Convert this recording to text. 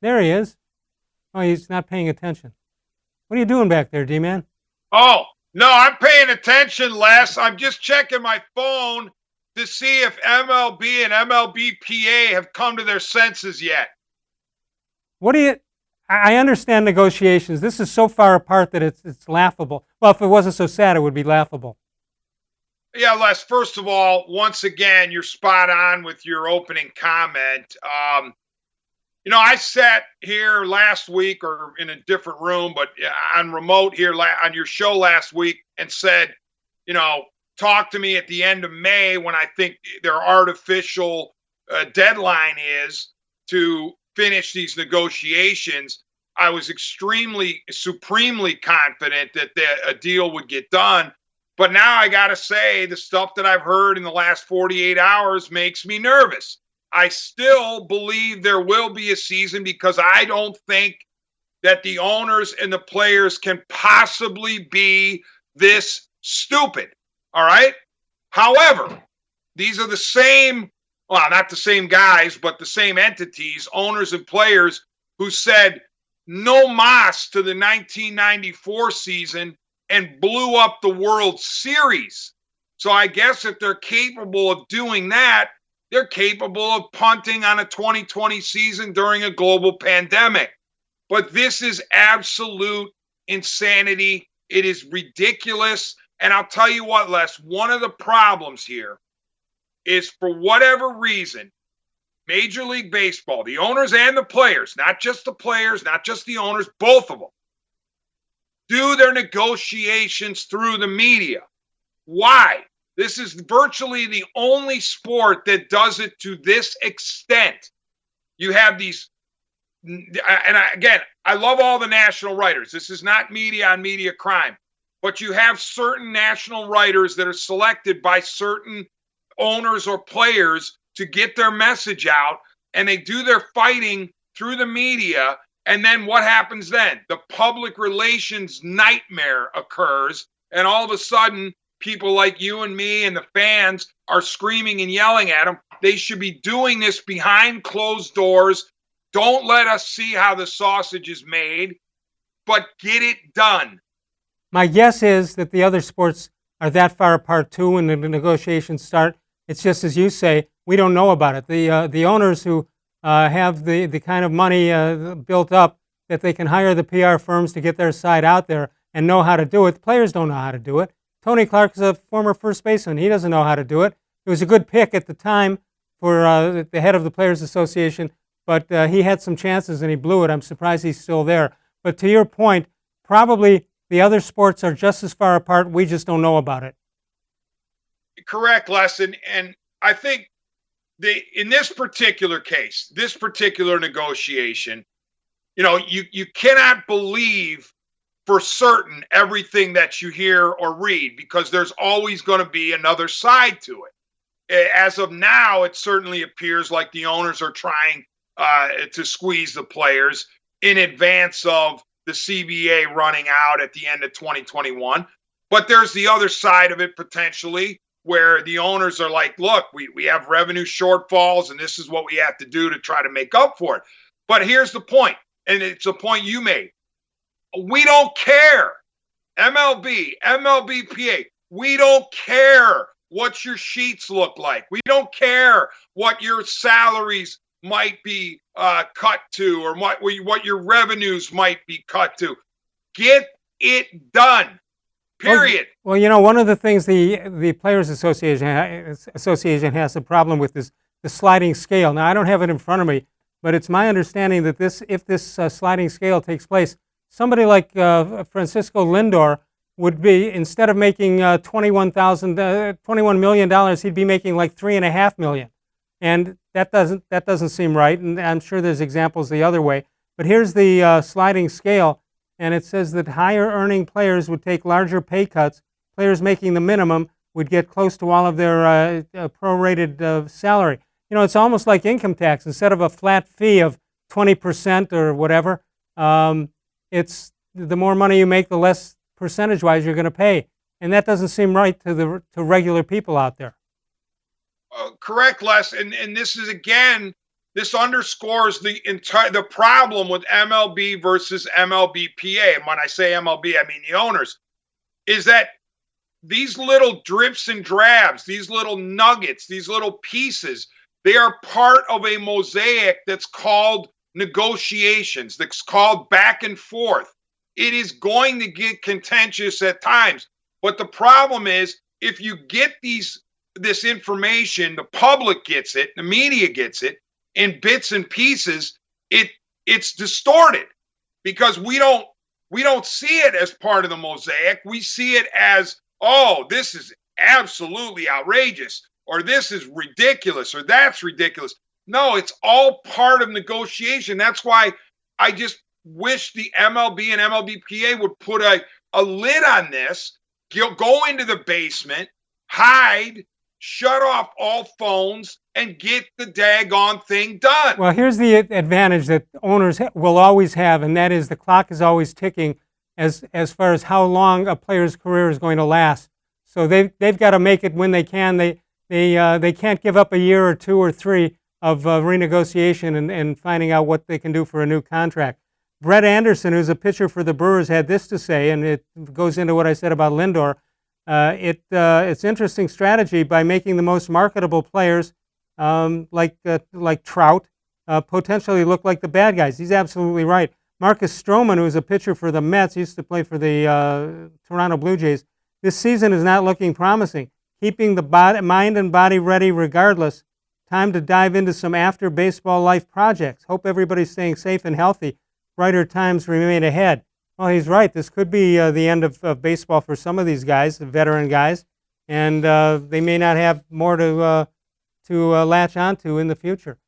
There he is. Oh, he's not paying attention. What are you doing back there, D-Man? Oh, no, I'm paying attention, Les. I'm just checking my phone to see if MLB and MLBPA have come to their senses yet. What do you? I understand negotiations. This is so far apart that it's laughable. Well, if it wasn't so sad, it would be laughable. Yeah, Les, first of all, once again, you're spot on with your opening comment. I sat here last week or in a different room, but on remote here on your show last week and said, talk to me at the end of May when I think their artificial deadline is to finish these negotiations. I was supremely confident that a deal would get done. But now I got to say, the stuff that I've heard in the last 48 hours makes me nervous. I still believe there will be a season because I don't think that the owners and the players can possibly be this stupid. All right. However, these are the same, well, not the same guys, but the same entities, owners and players who said no mas to the 1994 season and blew up the World Series. So I guess if they're capable of doing that, they're capable of punting on a 2020 season during a global pandemic. But this is absolute insanity. It is ridiculous. And I'll tell you what, Les, one of the problems here is for whatever reason, Major League Baseball, the owners and the players, not just the players, not just the owners, both of them, do their negotiations through the media. Why? This is virtually the only sport that does it to this extent. You have these, again, I love all the national writers. This is not media on media crime, but you have certain national writers that are selected by certain owners or players to get their message out, and they do their fighting through the media. And then what happens then? The public relations nightmare occurs, and all of a sudden, people like you and me and the fans are screaming and yelling at them. They should be doing this behind closed doors. Don't let us see how the sausage is made, but get it done. My guess is that the other sports are that far apart too when the negotiations start. It's just as you say, we don't know about it. The owners who have the kind of money built up that they can hire the PR firms to get their side out there and know how to do it. The players don't know how to do it. Tony Clark is a former first baseman. He doesn't know how to do it. It was a good pick at the time for the head of the Players Association, but he had some chances and he blew it. I'm surprised he's still there. But to your point, probably the other sports are just as far apart. We just don't know about it. Correct, Les. And I think in this particular case, this particular negotiation, you cannot believe for certain everything that you hear or read because there's always going to be another side to it. As of now, it certainly appears like the owners are trying to squeeze the players in advance of the CBA running out at the end of 2021. But there's the other side of it potentially where the owners are like, look, we have revenue shortfalls and this is what we have to do to try to make up for it. But here's the point, and it's a point you made. We don't care. MLB, MLBPA, we don't care what your sheets look like. We don't care what your salaries might be cut to or what your revenues might be cut to. Get it done. Period. Well, one of the things the Players Association has a problem with is the sliding scale. Now, I don't have it in front of me, but it's my understanding that if this sliding scale takes place, somebody like Francisco-Lindor would be, instead of making $21 million, he'd be making like $3.5 million. And that doesn't seem right, and I'm sure there's examples the other way. But here's the sliding scale. And it says that higher earning players would take larger pay cuts. Players making the minimum would get close to all of their prorated salary. It's almost like income tax. Instead of a flat fee of 20% or whatever, it's the more money you make, the less percentage-wise you're going to pay. And that doesn't seem right to regular people out there. Correct, Les. And this is, again, this underscores the problem with MLB versus MLBPA. And when I say MLB, I mean the owners, is that these little drips and drabs, these little nuggets, these little pieces, they are part of a mosaic that's called negotiations, that's called back and forth. It is going to get contentious at times. But the problem is, if you get this information, the public gets it, the media gets it in bits and pieces, it's distorted because we don't see it as part of the mosaic. We see it as, oh, this is absolutely outrageous, or this is ridiculous, or that's ridiculous. No, it's all part of negotiation. That's why I just wish the MLB and MLBPA would put a lid on this, go into the basement, hide, shut off all phones, and get the daggone thing done. Well, here's the advantage that owners will always have, and that is the clock is always ticking as far as how long a player's career is going to last. So they've got to make it when they can. They can't give up a year or two or three of renegotiation and finding out what they can do for a new contract. Brett Anderson, who's a pitcher for the Brewers, had this to say, and it goes into what I said about Lindor. It's interesting strategy by making the most marketable players, like Trout, potentially look like the bad guys. He's absolutely right. Marcus-Stroman, who is a pitcher for the Mets, used to play for the Toronto Blue Jays. This season is not looking promising. Keeping the mind and body ready regardless. Time to dive into some after baseball life projects. Hope everybody's staying safe and healthy. Brighter times remain ahead. Well, he's right. This could be the end of baseball for some of these guys, the veteran guys, and they may not have more to latch onto in the future.